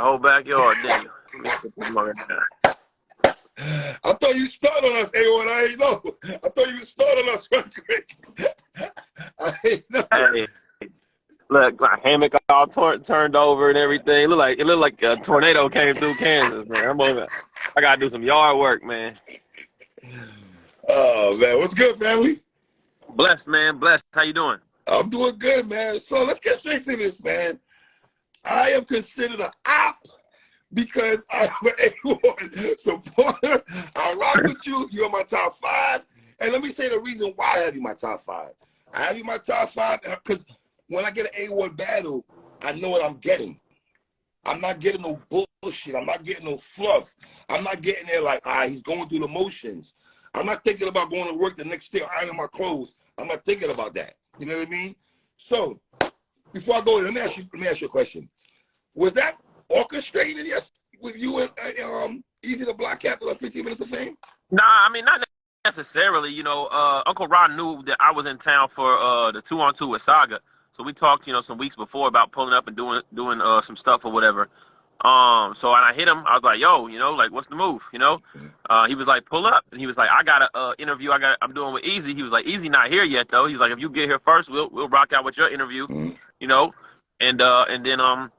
whole backyard, didn't you? Let me put this mother down. I thought you started on us, A1. I ain't know. I thought you started on us right quick. I ain't know. Hey, look, my hammock all turned over and everything. It looked like a tornado came through Kansas, man. I gotta do some yard work, man. Oh man, what's good, family? Blessed, man. Blessed. How you doing? I'm doing good, man. So let's get straight to this, man. I am considered an App because I'm an A1 supporter. I rock with you. You're in my top 5. And let me say the reason why I have you in my top 5. I have you in my top 5 because when I get an A1 battle, I know what I'm getting. I'm not getting no bullshit. I'm not getting no fluff. I'm not getting there like, he's going through the motions. I'm not thinking about going to work the next day, ironing my clothes. I'm not thinking about that. You know what I mean? So, before I go, let me ask you a question. Was that orchestrated with you and Eazy the Black Cat on 15 Minutes of Fame? Nah, I mean, not necessarily. You know, Uncle Ron knew that I was in town for the 2-on-2 with Saga. So we talked, you know, some weeks before about pulling up and doing some stuff or whatever. So and I hit him. I was like, yo, you know, like, what's the move? You know, he was like, pull up. And he was like, I got a interview I'm doing with Eazy. He was like, Eazy not here yet though. He's like, if you get here first, we'll rock out with your interview, you know, and then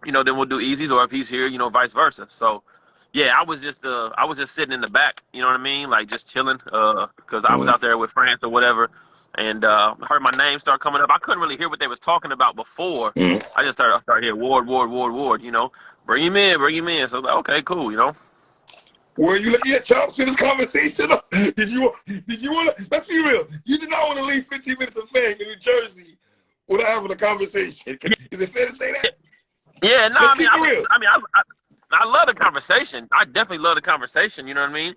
you know, then we'll do Eazy's, or if he's here, you know, vice versa. So yeah, I was just sitting in the back, you know what I mean, like just chilling, because I was out there with France or whatever. And heard my name start coming up. I couldn't really hear what they was talking about before. I just started hearing Ward, you know. Bring him in. So I was like, okay, cool, you know. Were you looking at Chops in this conversation? Did you want to, let's be real, you did not want to leave 15 Minutes of Fame in New Jersey without having a conversation. Is it fair to say that? Yeah, no, I love the conversation. I definitely love the conversation, you know what I mean?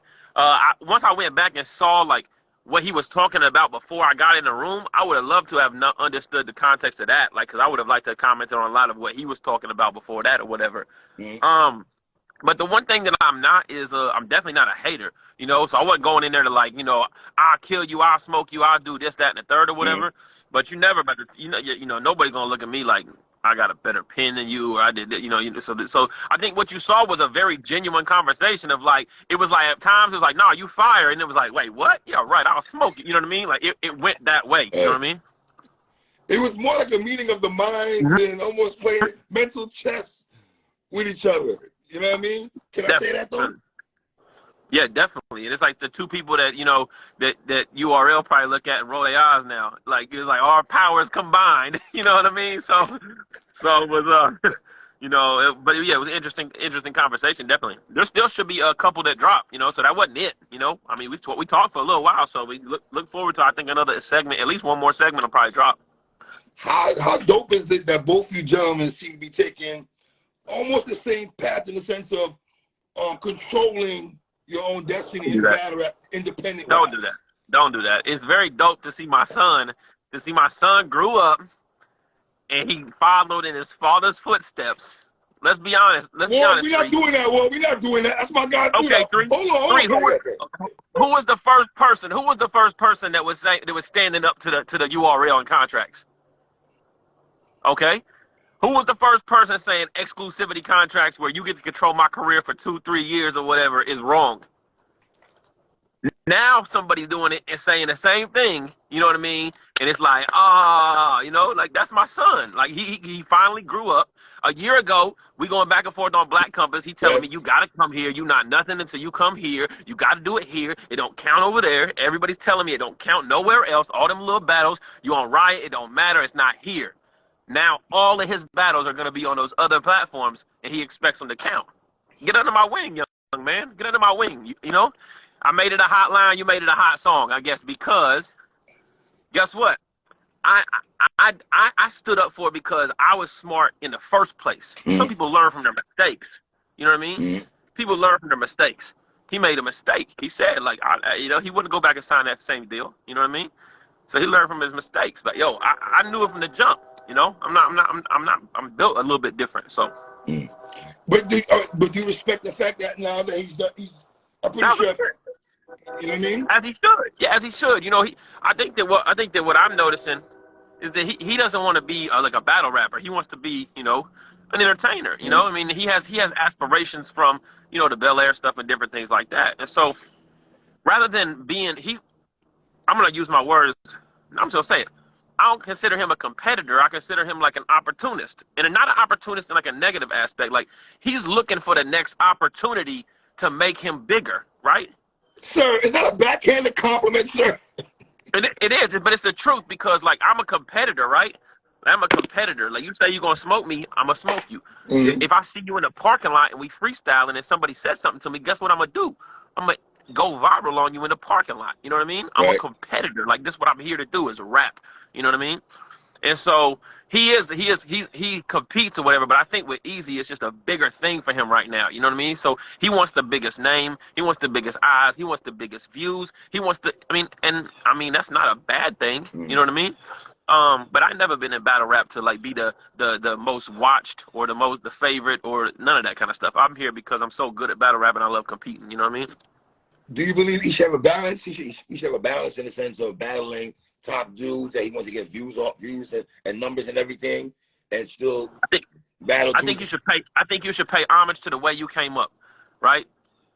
Once I went back and saw, like, what he was talking about before I got in the room, I would have loved to have not understood the context of that, like, because I would have liked to comment on a lot of what he was talking about before that or whatever. But the one thing that I'm not is I'm definitely not a hater, you know, so I wasn't going in there to, like, you know, I'll kill you, I'll smoke you, I'll do this, that, and the third or whatever. But you never, you know, nobody's going to look at me like I got a better pen than you, or I did, you know, so I think what you saw was a very genuine conversation of, like, it was like, at times it was like, nah, you fire, and it was like, wait, what? Yeah, right, I'll smoke you, you know what I mean? Like, it went that way, you know what I mean? It was more like a meeting of the minds and almost playing mental chess with each other. You know what I mean? Can I say that, though? Yeah, definitely. And it's like the two people that, you know, that URL probably look at and roll their eyes now. Like, it's like our powers combined. You know what I mean? So it was, you know, but yeah, it was an interesting conversation, definitely. There still should be a couple that drop, you know, so that wasn't it, you know. I mean, we talked for a little while, so we look forward to, I think, another segment, at least one more segment will probably drop. How dope is it that both you gentlemen seem to be taking almost the same path in the sense of controlling your own destiny and battle independent? Don't do that. It's very dope to see my son grew up and he followed in his father's footsteps. Let's be honest. We're not doing that. We're not doing that. That's my guy. Okay, three. Hold on. Who was the first person? Who was the first person that was standing up to the URL and contracts? Okay. Who was the first person saying exclusivity contracts where you get to control my career for 2-3 years or whatever is wrong? Now somebody's doing it and saying the same thing, you know what I mean? And it's like, you know, like, that's my son. Like, he finally grew up. A year ago, we going back and forth on Black Compass. He telling me, you got to come here. You not nothing until you come here. You got to do it here. It don't count over there. Everybody's telling me it don't count nowhere else. All them little battles, you on Riot, it don't matter. It's not here. Now, all of his battles are going to be on those other platforms, and he expects them to count. Get under my wing, young man. Get under my wing, you know? I made it a hot line. You made it a hot song, I guess, because guess what? I stood up for it because I was smart in the first place. Some people learn from their mistakes. You know what I mean? People learn from their mistakes. He made a mistake. He said, like, you know, he wouldn't go back and sign that same deal. You know what I mean? So he learned from his mistakes. But yo, I knew it from the jump. You know, I'm built a little bit different. So. But do you respect the fact that now that he's I'm pretty sure. You know what I mean? As he should. Yeah, as he should. You know, I think that what I'm noticing is that he doesn't want to be like a battle rapper. He wants to be, you know, an entertainer. You know, I mean, he has aspirations from, you know, the Bel Air stuff and different things like that. And so rather than being, I'm gonna use my words. I'm just gonna say it. I don't consider him a competitor. I consider him like an opportunist, and not an opportunist in like a negative aspect. Like he's looking for the next opportunity to make him bigger, right? Sir, is that a backhanded compliment, sir? It is, but it's the truth because like I'm a competitor, right? I'm a competitor. Like you say you're gonna smoke me, I'm gonna smoke you. If I see you in the parking lot and we freestyling and somebody says something to me, guess what I'm gonna do? I'm gonna go viral on you in the parking lot. You know what I mean? I'm a competitor. Like this is what I'm here to do is rap. You know what I mean? And so he competes or whatever, but I think with Eazy, it's just a bigger thing for him right now. You know what I mean? So he wants the biggest name, he wants the biggest eyes, he wants the biggest views, he wants to. I mean that's not a bad thing. You know what I mean? But I never been in battle rap to like be the most watched or the favorite or none of that kind of stuff. I'm here because I'm so good at battle rap and I love competing. You know what I mean? Do you believe he should have a balance? He should have a balance in the sense of battling top dudes that he wants to get views and numbers and everything, and still battle. I think you should pay. I think you should pay homage to the way you came up, right?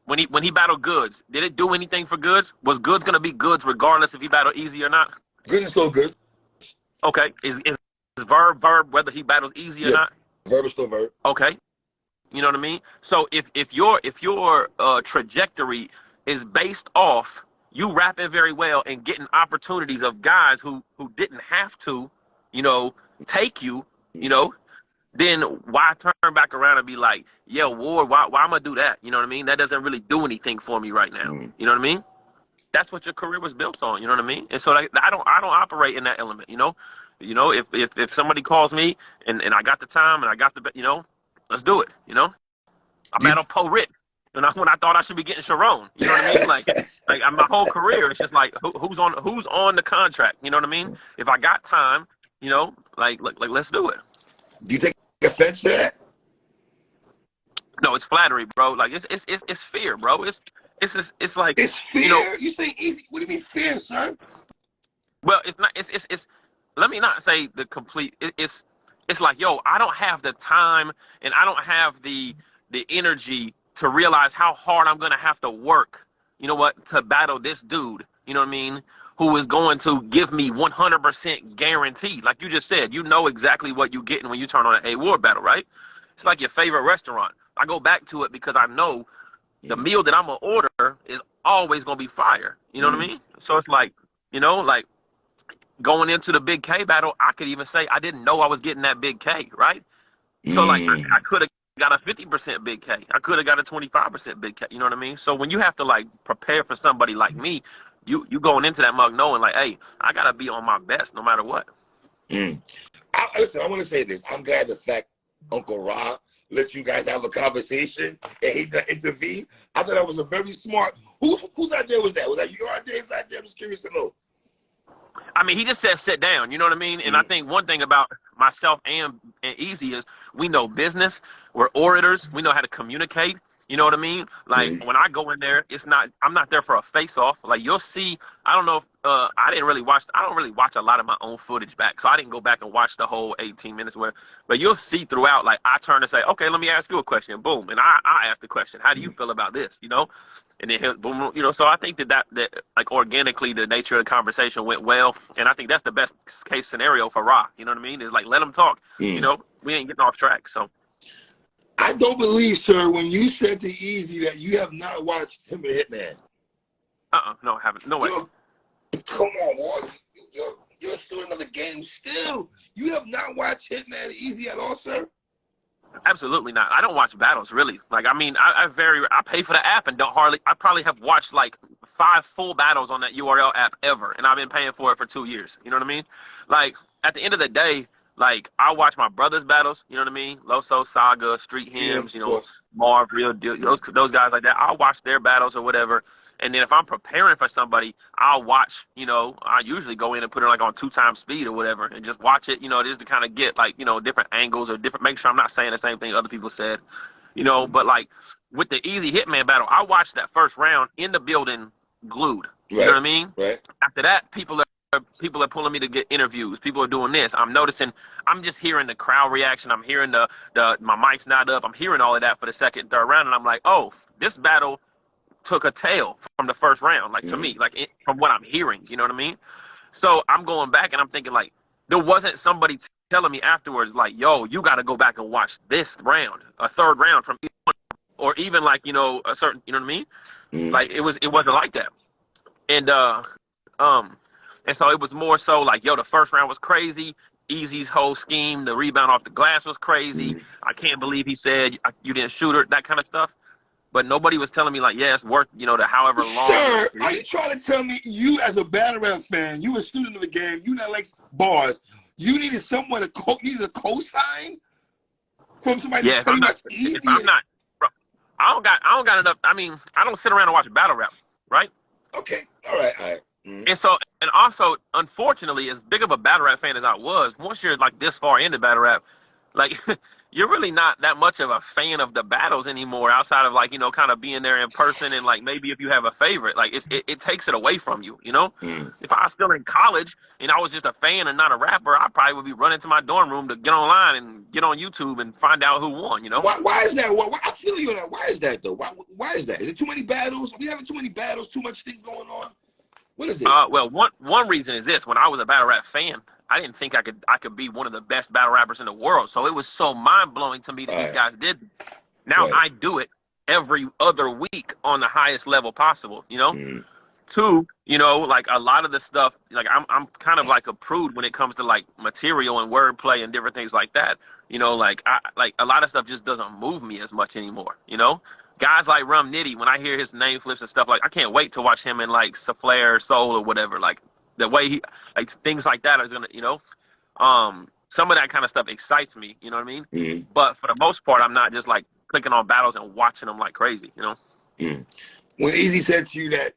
When he battled Goods, did it do anything for Goods? Was Goods gonna be Goods regardless if he battled Eazy or not? Goods is still good. Okay, is Verb whether he battles Eazy or not? Verb is still Verb. Okay, you know what I mean. So if your trajectory is based off you rapping very well and getting opportunities of guys who didn't have to, you know, take you, you know, then why turn back around and be like, yeah, Ward, why I'm gonna do that? You know what I mean? That doesn't really do anything for me right now. You know what I mean? That's what your career was built on. You know what I mean? And so like, I don't operate in that element. You know, if somebody calls me and I got the time and I got the, you know, let's do it. You know, I battle Poe Rich. When I thought I should be getting Sharon, you know what I mean? Like my whole career, it's just like who's on the contract, you know what I mean? If I got time, you know, like let's do it. Do you take offense to that? No, it's flattery, bro. Like it's fear, bro. It's like it's fear. You know, you say Eazy? What do you mean fear, sir? Well, it's not. It's. Let me not say the complete. It's like, yo, I don't have the time and I don't have the energy to realize how hard I'm gonna have to work, you know what, to battle this dude, you know what I mean, who is going to give me 100% guaranteed. Like you just said, you know exactly what you're getting when you turn on an A-Ward battle, right? It's like your favorite restaurant. I go back to it because I know the meal that I'm gonna order is always gonna be fire. You know what I mean? So it's like, you know, like going into the Big K battle, I could even say I didn't know I was getting that Big K, right? So like I could have got a 50% Big K. I could have got a 25% Big K. You know what I mean? So when you have to like prepare for somebody like me, you going into that mug knowing like, hey, I gotta be on my best no matter what. Listen, I want to say this. I'm glad the fact Uncle Ra let you guys have a conversation and he didn't intervene. I thought that was a very smart. Whose idea was that? Was that your idea? His idea? I'm just curious to know. I mean, he just said sit down, you know what I mean? And I think one thing about myself and Eazy is we know business, we're orators, we know how to communicate, you know what I mean? Like when I go in there, I'm not there for a face off. Like you'll see, I don't know if I don't really watch a lot of my own footage back. So I didn't go back and watch the whole 18 minutes but you'll see throughout, like I turn to say, okay, let me ask you a question. Boom. And I ask the question, how do you feel about this? You know? And then, boom, you know, so I think that like organically the nature of the conversation went well. And I think that's the best case scenario for Ra. You know what I mean? It's like, let him talk. You know, we ain't getting off track. So I don't believe, sir, when you said to Eazy that you have not watched him a Hitman. No, I haven't. No way. Come on, Ward. You're a student of the game still. You have not watched Hitman Eazy at all, sir? Absolutely not. I don't watch battles really. Like I mean, I pay for the app and I probably have watched like 5 full battles on that URL app ever, and I've been paying for it for 2 years. You know what I mean? Like at the end of the day, like I watch my brother's battles. You know what I mean? Loso, Saga, Street Hymns, you know, Marv, Real Deal, those guys like that. I'll watch their battles or whatever. And then if I'm preparing for somebody, I'll watch, you know, I usually go in and put it like on 2x speed or whatever and just watch it, you know, just to kind of get like, you know, different angles or make sure I'm not saying the same thing other people said, you know. But like with the Eazy Hitman battle, I watched that first round in the building glued. You know what I mean? Right. After that, people are people are pulling me to get interviews. People are doing this. I'm noticing. I'm just hearing the crowd reaction. I'm hearing my mic's not up. I'm hearing all of that for the second, third round, and I'm like, oh, this battle took a tail from the first round. Like to me, like from what I'm hearing, you know what I mean? So I'm going back and I'm thinking like there wasn't somebody telling me afterwards like, yo, you got to go back and watch this round, a third round from, or even like a certain, you know what I mean? Like it wasn't like that. And and so it was more so like, yo, the first round was crazy. Eazy's whole scheme, the rebound off the glass was crazy. I can't believe he said you didn't shoot her, that kind of stuff. But nobody was telling me like, yeah, it's worth, the however long. Sir, are you trying to tell me you as a battle rap fan, you a student of the game, you that likes bars, you needed someone to co-sign from somebody to tell you that's easy? I'm not, bro, I don't got enough. I mean, I don't sit around and watch battle rap, right? Okay, all right. And so, and also, unfortunately, as big of a battle rap fan as I was, once you're like this far into battle rap, like you're really not that much of a fan of the battles anymore, outside of like kind of being there in person and like maybe if you have a favorite, like it takes it away from you. If I was still in college and I was just a fan and not a rapper, I probably would be running to my dorm room to get online and get on YouTube and find out who won. Why is that? Why, I feel you on that. Why is that though? Why is that? Is it too many battles? Are we having too many battles? Too much things going on? What is it? Well, one reason is this: when I was a battle rap fan, I didn't think I could be one of the best battle rappers in the world. So it was so mind blowing to me that these guys did this. Now I do it every other week on the highest level possible. Two, like a lot of the stuff, like I'm kind of like a prude when it comes to like material and wordplay and different things like that. Like a lot of stuff just doesn't move me as much anymore. Guys like Rum Nitty, when I hear his name flips and stuff, like I can't wait to watch him in like Souffle or Soul or whatever. Like the way he, like things like that is gonna, some of that kind of stuff excites me. You know what I mean? But for the most part, I'm not just like clicking on battles and watching them like crazy. When Eazy said to you that,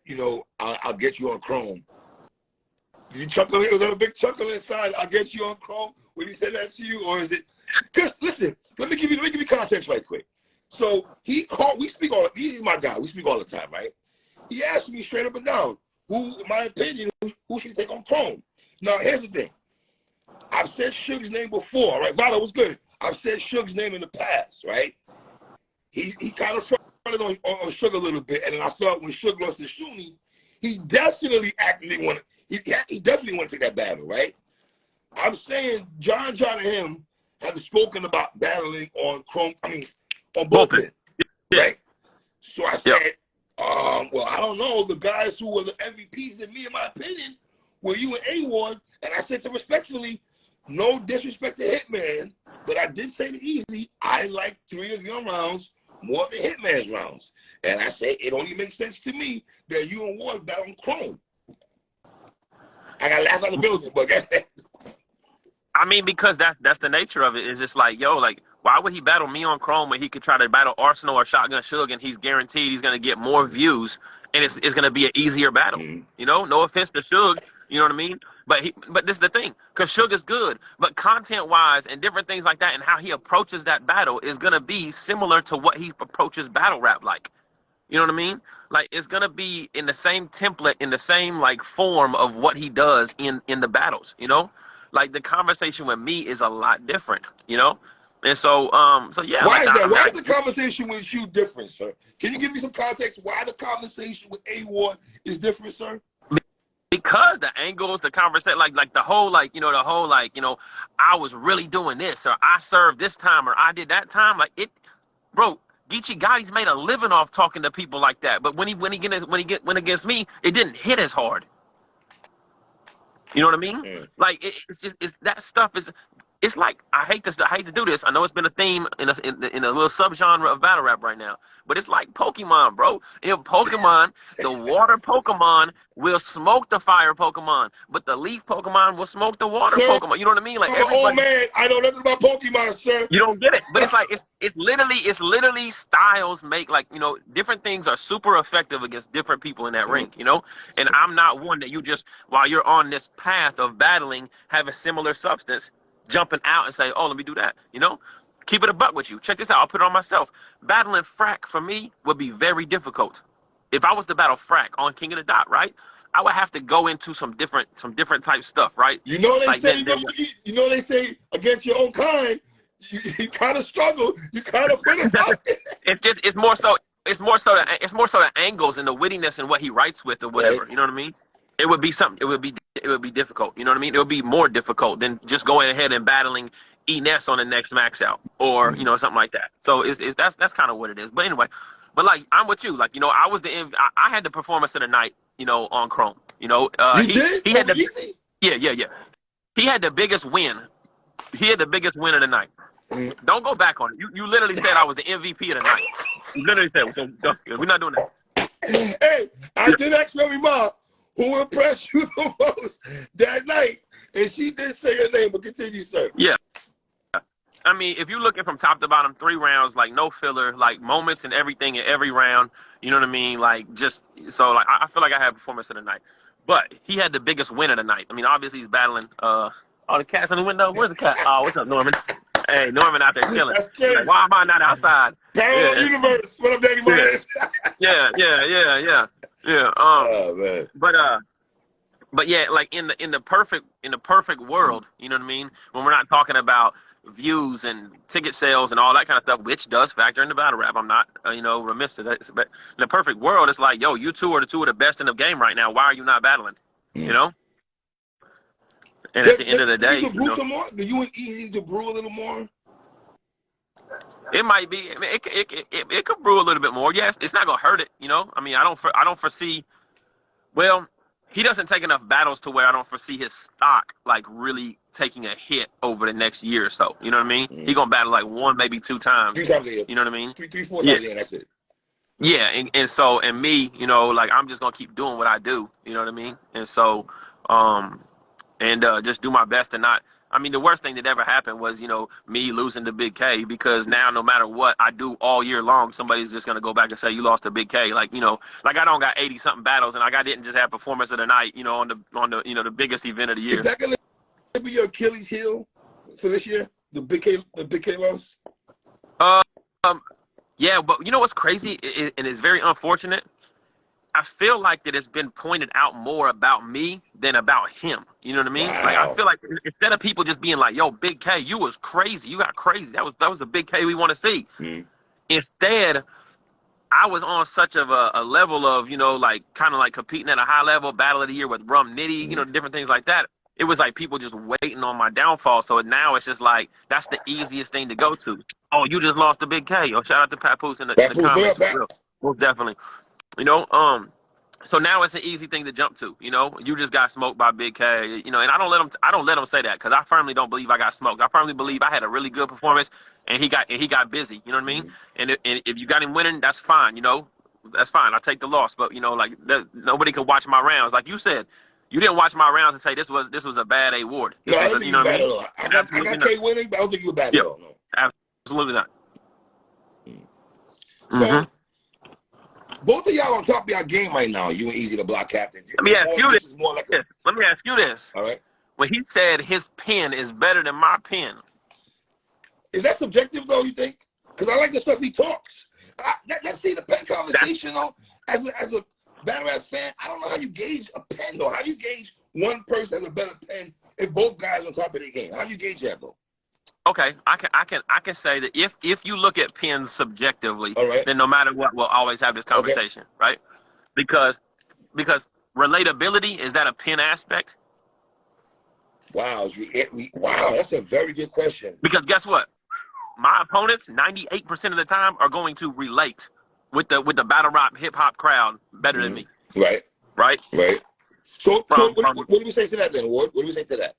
I'll get you on Chrome, did you chuckle? Was there a big chuckle inside? I'll get you on Chrome when he said that to you, or is it? Because listen, let me give you context right quick. So he called. He's my guy. We speak all the time, right? He asked me straight up and down, who, in my opinion, who should take on Chrome? Now, here's the thing. I've said Suge's name before, right? Valo was good. I've said Suge's name in the past, right? He kind of fronted on Suge a little bit, and then I thought when Suge lost to Shuni, he definitely wanted to take that battle, right? I'm saying John and him have spoken about battling on Chrome. On bullpen, right? So I said, well, I don't know. The guys who were the MVPs in me, in my opinion, were you and A1. And I said to respectfully, no disrespect to Hitman, but I did say to Eazy, I like 3 of your rounds more than Hitman's rounds. And I said, it only makes sense to me that you and Ward battle on Chrome. I got to laugh out the building, but I mean, because that's the nature of it. It's just like, yo, like, why would he battle me on Chrome when he could try to battle Arsenal or Shotgun Suge and he's guaranteed he's going to get more views and it's going to be an easier battle? No offense to Suge, you know what I mean? But this is the thing, because Suge is good, but content-wise and different things like that and how he approaches that battle is going to be similar to what he approaches battle rap like. You know what I mean? Like, it's going to be in the same template, in the same, like, form of what he does in the battles, Like, the conversation with me is a lot different, And so, yeah. Why is that? Why is the conversation with you different, sir? Can you give me some context why the conversation with A1 is different, sir? Because the angles, the conversation, like the whole, I was really doing this, or I served this time, or I did that time. Like it, bro. Geechee Gotti's made a living off talking to people like that. But when he went against me, it didn't hit as hard. You know what I mean? Like it's that stuff is. It's like I hate to do this. I know it's been a theme in a little subgenre of battle rap right now, but it's like Pokemon, bro. In Pokemon, the water Pokemon will smoke the fire Pokemon, but the leaf Pokemon will smoke the water Pokemon. You know what I mean? Like oh man, I know nothing about Pokemon, sir. You don't get it, but it's like it's literally styles make different things are super effective against different people in that ring, And I'm not one that you just while you're on this path of battling have a similar substance. Jumping out and say, oh, let me do that, Keep it a buck with you. Check this out. I'll put it on myself. Battling Frack for me would be very difficult. If I was to battle Frack on King of the Dot, right? I would have to go into some different type stuff, right? You know they Like say you know they say against your own kind, you kind of struggle. You kind of put it up. it's more so the angles and the wittiness and what he writes with or Right. whatever. You know what I mean? It would be something. It would be difficult. You know what I mean? It would be more difficult than just going ahead and battling Enes on the next Max Out or you know something like that. So that's kind of what it is. But anyway, but like I'm with you. Like you know, I had the performance of the night. You know, on Chrome. You know, You did? he had the Eazy? yeah. He had the biggest win. He had the biggest win of the night. Don't go back on it. You literally said I was the MVP of the night. You literally said so. We're not doing that. Hey, I did ask my mom who impressed you the most that night, and she did say her name. But continue, sir. Yeah. I mean, if you're looking from top to bottom, 3 rounds, like no filler, like moments and everything in every round, you know what I mean? Like just so like I feel like I had performance of the night. But he had the biggest win of the night. I mean, obviously he's battling oh the cat's on the window. Where's the cat? Oh, what's up, Norman? Hey, Norman out there chilling. Like, why am I not outside? Parallel universe. What up, Daddy Myers? Yeah. Oh man. But yeah, like in the perfect world, you know what I mean? When we're not talking about views and ticket sales and all that kind of stuff, which does factor into battle rap. I'm not remiss to that. But in the perfect world, it's like, yo, you two are the best in the game right now. Why are you not battling? You know? And at the end of the day, you brew some more? Do you and Eazy need to brew a little more? It might be. I mean, it could brew a little bit more. Yes, it's not gonna hurt it. You know. I mean, I don't foresee. Well, he doesn't take enough battles to where I don't foresee his stock like really taking a hit over the next year or so. You know what I mean? He gonna battle like 1, maybe 2 times. 3 times a year. You know what I mean? 3, 4 times a year. That's it. Yeah, and me, you know, like I'm just gonna keep doing what I do. You know what I mean? And so, just do my best to not. I mean, the worst thing that ever happened was, you know, me losing to Big K, because now no matter what I do all year long, somebody's just gonna go back and say you lost to Big K. Like, you know, like I don't got 80 something battles, and like I didn't just have performance of the night, you know, on the you know the biggest event of the year. Is that gonna be your Achilles heel for this year? The Big K loss? Yeah, but you know what's crazy and it's very unfortunate. I feel like that it's been pointed out more about me than about him. You know what I mean? Wow. Like I feel like instead of people just being like, "Yo, Big K, you was crazy. You got crazy. That was the Big K we want to see." Instead, I was on such of a level of, you know, like kind of like competing at a high level, battle of the year with Rum Nitty, you know, different things like that. It was like people just waiting on my downfall. So now it's just like that's the easiest thing to go to. Oh, you just lost to Big K. Oh, shout out to Papoose in the comments. Most definitely. You know, so now it's an easy thing to jump to. You know, you just got smoked by Big K. You know, and I don't let them say that, because I firmly don't believe I got smoked. I firmly believe I had a really good performance, and he got busy. You know what I mean? And if you got him winning, that's fine. You know, that's fine. I take the loss. But you know, like nobody can watch my rounds. Like you said, you didn't watch my rounds and say this was a bad award. No, I don't think you were bad at all. I got K winning, but I don't think you were bad at all. No. Absolutely not. So, both of y'all on top of your game right now. You and Eazy, the block captain. Let me ask you this. Let me ask you this. All right. When he said his pen is better than my pen, is that subjective though? You think? Because I like the stuff he talks. Let's see the pen conversation though. As a battle rap fan, I don't know how you gauge a pen though. How do you gauge one person has a better pen if both guys on top of their game? How do you gauge that though? Okay, I can say that if you look at pens subjectively, right, then no matter what, we'll always have this conversation, right? Because relatability, is that a pen aspect? Wow, wow, that's a very good question. Because guess what? My opponents, 98% of the time, are going to relate with the battle rap hip hop crowd better than me. Right. So what do we say to that then, Ward? What do we say to that?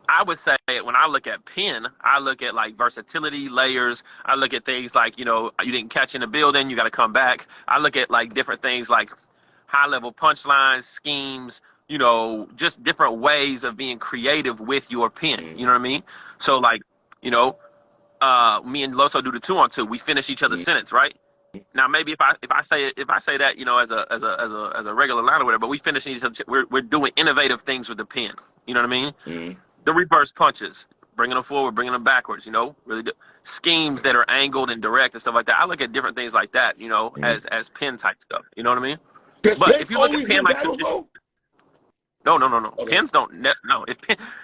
I would say when I look at pen, I look at like versatility, layers. I look at things like, you know, you didn't catch in the building, you got to come back. I look at like different things like high level punchlines, schemes, you know, just different ways of being creative with your pen. You know what I mean? So like, you know, me and Loso do the 2-on-2. We finish each other's sentence, right? Now maybe if I say that, you know, as a regular line or whatever, but we finish each other. We're doing innovative things with the pen. You know what I mean? The reverse punches, bringing them forward, bringing them backwards, you know, really schemes that are angled and direct and stuff like that. I look at different things like that, you know, as pen type stuff. You know what I mean? Does But Pence if you look at always Penn, win like battles though? no. Okay. Pins don't. No,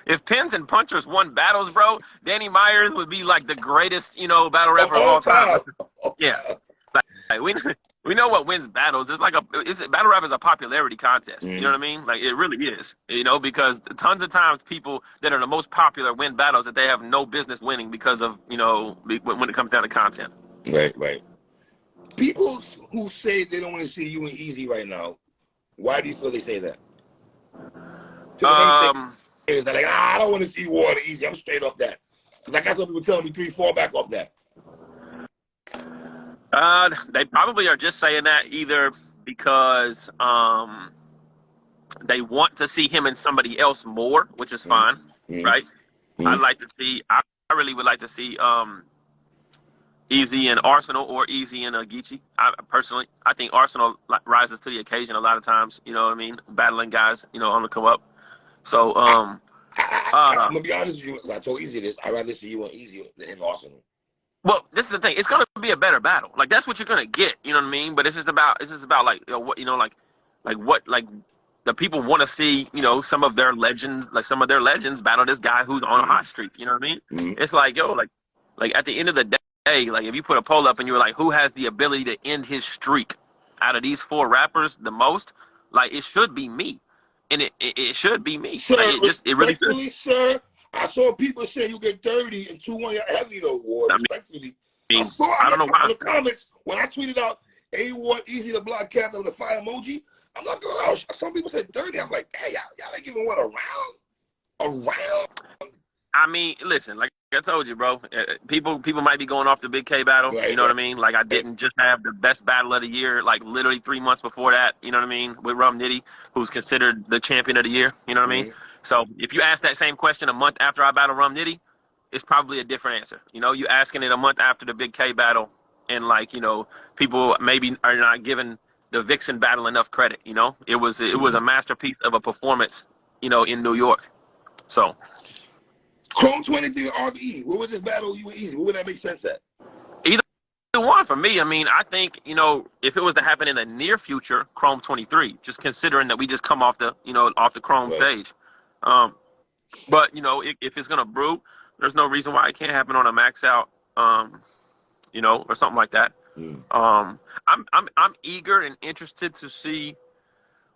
if Pins and Punchers won battles, bro, Danny Myers would be like the greatest, battle Of rapper of all all time. time. Yeah, like, we know what wins battles. It's like battle rap is a popularity contest. You know what I mean? Like it really is. Because tons of times people that are the most popular win battles that they have no business winning because of when it comes down to content. Right. People who say they don't want to see you and Eazy right now, why do you feel they say that? Because they say is that like, I don't want to see War and Eazy. I'm straight off that. Because I got some people telling me 3-4 back off that. They probably are just saying that either because they want to see him and somebody else more, which is fine, right? I really would like to see Eazy and Arsenal or Eazy and Geechee. Personally, I think Arsenal rises to the occasion a lot of times. You know what I mean? Battling guys, on the come up. So, I'm gonna be honest with you. I told Eazy this. I'd rather see you and Eazy than Arsenal. Well, this is the thing. It's gonna be a better battle. Like that's what you're gonna get. You know what I mean? But it's just about like what like the people want to see. Some of their legends, battle this guy who's on a hot streak. You know what I mean? It's like like at the end of the day, like if you put a poll up and you were like, who has the ability to end his streak out of these 4 rappers the most? Like it should be me, and it should be me. Sir, like, it really should. Sir, I saw people say you get 30 and 2-1 heavy though, Ward. Respectfully, I don't know why. In the comments when I tweeted out A Ward Eazy the block captain with a fire emoji. I'm not gonna lie. Some people said 30. I'm like, hey, y'all ain't giving what a round. I mean, listen, like I told you, bro. People might be going off the Big K battle. Right, you know what I mean? Like I didn't just have the best battle of the year. Like literally 3 months before that. You know what I mean? With Rum Nitty, who's considered the champion of the year. You know what I mean? So if you ask that same question a month after I battle Rum Nitty, it's probably a different answer. You asking it a month after the Big K battle, and people maybe are not giving the Vixen battle enough credit. It was a masterpiece of a performance. In New York. So. Chrome 23 RBE. What would this battle you and Eazy? What would that make sense at? Either one for me. I mean, I think if it was to happen in the near future, Chrome 23. Just considering that we just come off the Chrome stage. But if it's gonna brew, there's no reason why it can't happen on a max out. Or something like that. I'm eager and interested to see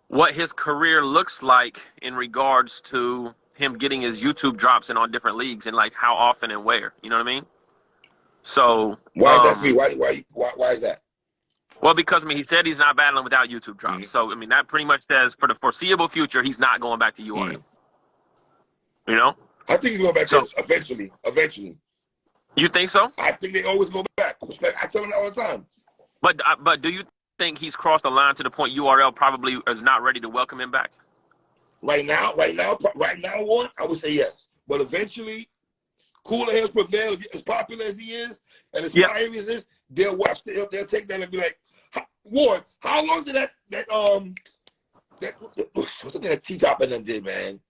what his career looks like in regards to him getting his YouTube drops in on different leagues and like how often and where. You know what I mean? So why is that for you? Why is that? Well, because he said he's not battling without YouTube drops. So that pretty much says for the foreseeable future he's not going back to URL. I think he's going back eventually. You think so? I think they always go back. I tell him that all the time. But do you think he's crossed the line to the point URL probably is not ready to welcome him back? Right now, Warren, I would say yes. But eventually, cooler heads prevail. As popular as he is and as fiery as he is, they'll watch. They'll take that and be like, Warren, how long did what's the thing that T-Top and them did, man?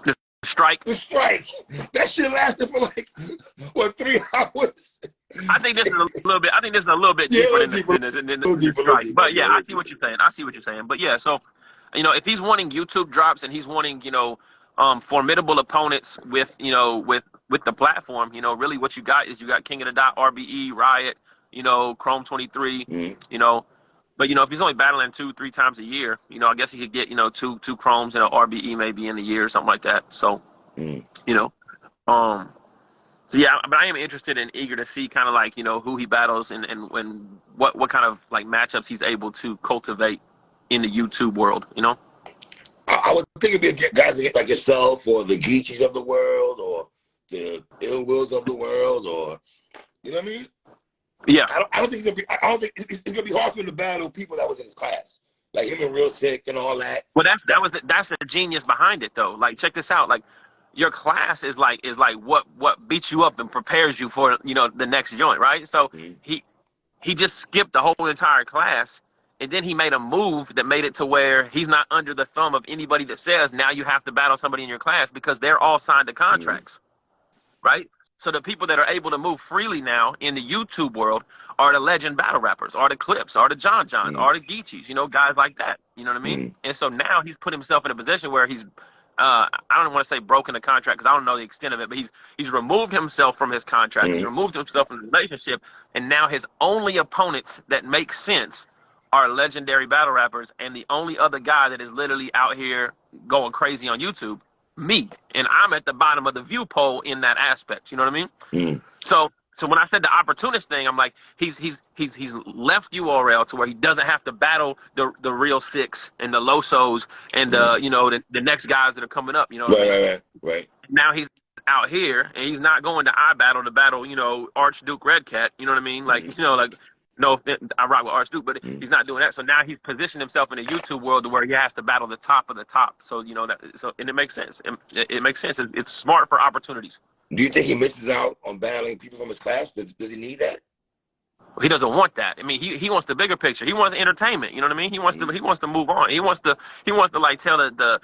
The strike. That shit lasted for 3 hours. I think this is a little bit deeper than the strike. But yeah, I see what you're saying. But yeah, so if he's wanting YouTube drops and he's wanting formidable opponents with the platform, really what you got is King of the Dot, RBE, Riot, Chrome 23, But if he's only battling 2-3 times a year, I guess he could get two Chromes and an RBE maybe in a year or something like that. So so yeah, but I am interested and eager to see kind of who he battles and what kind of matchups he's able to cultivate in the YouTube world. I would think it'd be guys like yourself or the Geechees of the world or the Ill Wills of the world, or you know what I mean? Yeah. I don't think it's gonna be hard for him to battle people that was in his class, like him and Real Sick and all that. Well, that's the genius behind it though. Like, check this out. Like, your class is like what beats you up and prepares you for the next joint, right? So he just skipped the whole entire class. And then he made a move that made it to where he's not under the thumb of anybody that says now you have to battle somebody in your class because they're all signed to contracts, right? So the people that are able to move freely now in the YouTube world are the legend battle rappers, are the Clips, are the Johns, are the Geechees, you know, guys like that. You know what I mean? And so now he's put himself in a position where he's, I don't want to say broken the contract because I don't know the extent of it, but he's removed himself from his contract. He's removed himself from the relationship, and now his only opponents that make sense are legendary battle rappers, and the only other guy that is literally out here going crazy on YouTube, me. And I'm at the bottom of the view poll in that aspect. You know what I mean? So when I said the opportunist thing, I'm like, he's left URL to where he doesn't have to battle the real six and the Losos and you know, the next guys that are coming up. You know what I mean? Right. Now he's out here and he's not going to iBattle to battle, you know, Archduke Redcat. You know what I mean? Like, you know, like, no, I rock with Archduke, but he's not doing that. So now he's positioned himself in the YouTube world to where he has to battle the top of the top. So, you know, and it makes sense. It makes sense. It's smart for opportunities. Do you think he misses out on battling people from his class? Does he need that? He doesn't want that. I mean, he wants the bigger picture. He wants entertainment. You know what I mean? He wants to move on. He wants to like tell the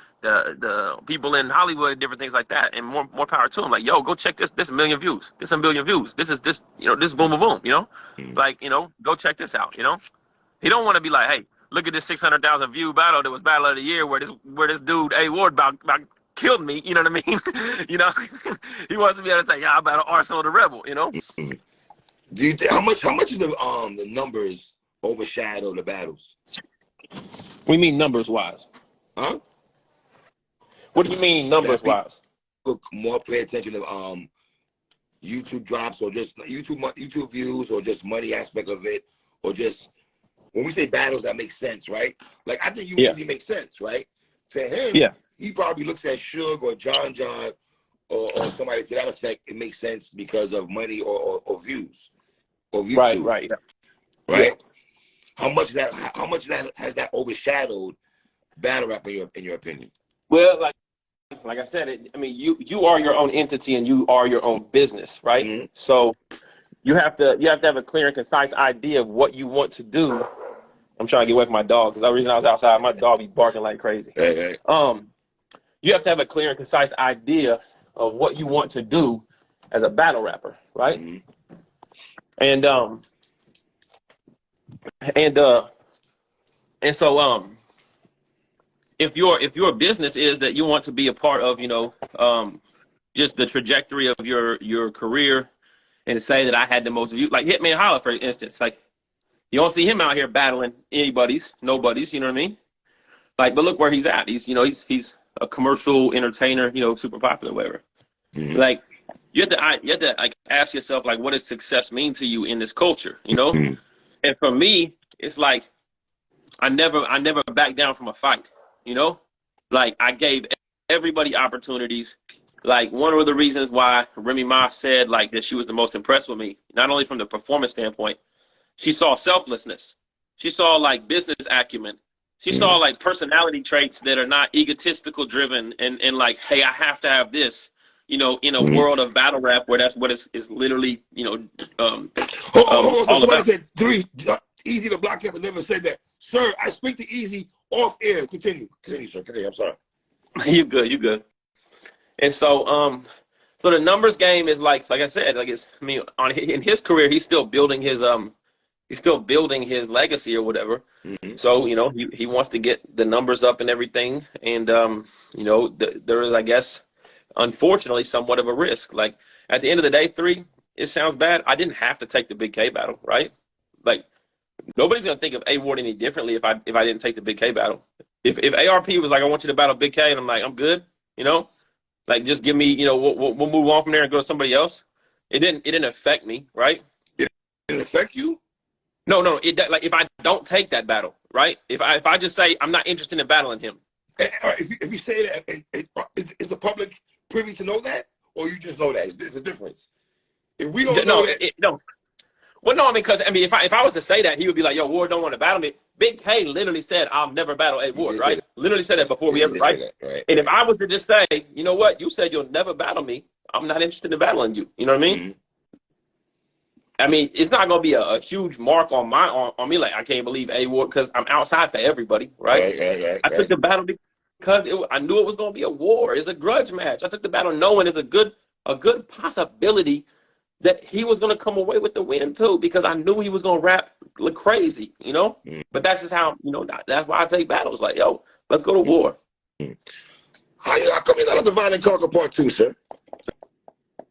people in Hollywood and different things like that, and more power to him. Like, yo, go check this. This 1 million views. This 1 billion views. This is this. You know, this boom boom boom. You know, like, you know, go check this out. You know, he don't want to be like, hey, look at this 600,000 view battle that was battle of the year where this dude A Ward about killed me. You know what I mean? You know, he wants to be able to say, yeah, I battle Arsenal the Rebel. You know. Do you think how much of the numbers overshadow the battles? We mean numbers wise. Huh? What do you mean numbers wise? Look, more pay attention to YouTube drops or just YouTube views or just money aspect of it, or just when we say battles that make sense, right? Like, I think Eazy makes sense, right? To him, he probably looks at Suge or John or somebody to that effect. It makes sense because of money or views. Of YouTube. Right. Yeah. How much that has that overshadowed battle rap in your opinion? Well, like I said, I mean, you are your own entity and you are your own business, right? So you have to have a clear and concise idea of what you want to do. I'm trying to get away from my dog because the reason I was outside, my dog be barking like crazy. Hey. You have to have a clear and concise idea of what you want to do as a battle rapper, right? And so if your business is that you want to be a part of, you know, just the trajectory of your career, and say that I had the most views, like Hitman Holla, for instance, like you don't see him out here battling nobodies, you know what I mean? Like, but look where he's at. He's a commercial entertainer, you know, super popular, whatever. Like, you have to like ask yourself, like, what does success mean to you in this culture, you know? And for me, it's like I never backed down from a fight, you know? Like, I gave everybody opportunities. Like, one of the reasons why Remy Ma said like that she was the most impressed with me, not only from the performance standpoint, she saw selflessness. She saw like business acumen. She saw like personality traits that are not egotistical driven and like, hey, I have to have this. You know, in a world of battle rap where that's what is literally, you know, so all somebody about. said Eazy the Block Capper never said that. Sir, I speak to Eazy off air. Continue, sir. Continue. I'm sorry. You good. And so so the numbers game is like I said, like in his career, he's still building his legacy or whatever. So, you know, he wants to get the numbers up and everything. And you know, there is, I guess, unfortunately, somewhat of a risk. Like, at the end of the day, it sounds bad. I didn't have to take the Big K battle, right? Like, nobody's gonna think of A Ward any differently if I didn't take the Big K battle. If ARP was like, I want you to battle Big K, and I'm like, I'm good, you know, like, just give me, you know, we'll move on from there and go to somebody else. It didn't affect me, right? It didn't affect you? No. Like, if I don't take that battle, right? If I just say I'm not interested in battling him. If you say that, is the public privy to know that, or you just know that? There's a difference. If we don't know that, no. Well, no, I mean, because I mean, if I was to say that, he would be like, "Yo, Ward don't want to battle me." Big K literally said, "I'll never battle A Ward," right? Literally said that before we ever, right? And if I was to just say, "You know what? You said you'll never battle me. I'm not interested in battling you." You know what I mean? I mean, it's not gonna be a huge mark on me. Like, I can't believe A Ward because I'm outside for everybody, right? I took the battle because I knew it was gonna be a war. It's a grudge match. I took the battle knowing it's a good a good possibility that he was going to come away with the win too, because I knew he was going to rap like crazy, you know? But that's just how, you know, that's why I take battles. Like, yo, let's go to war. How come you're not on the Divide and Conquer Part 2, sir?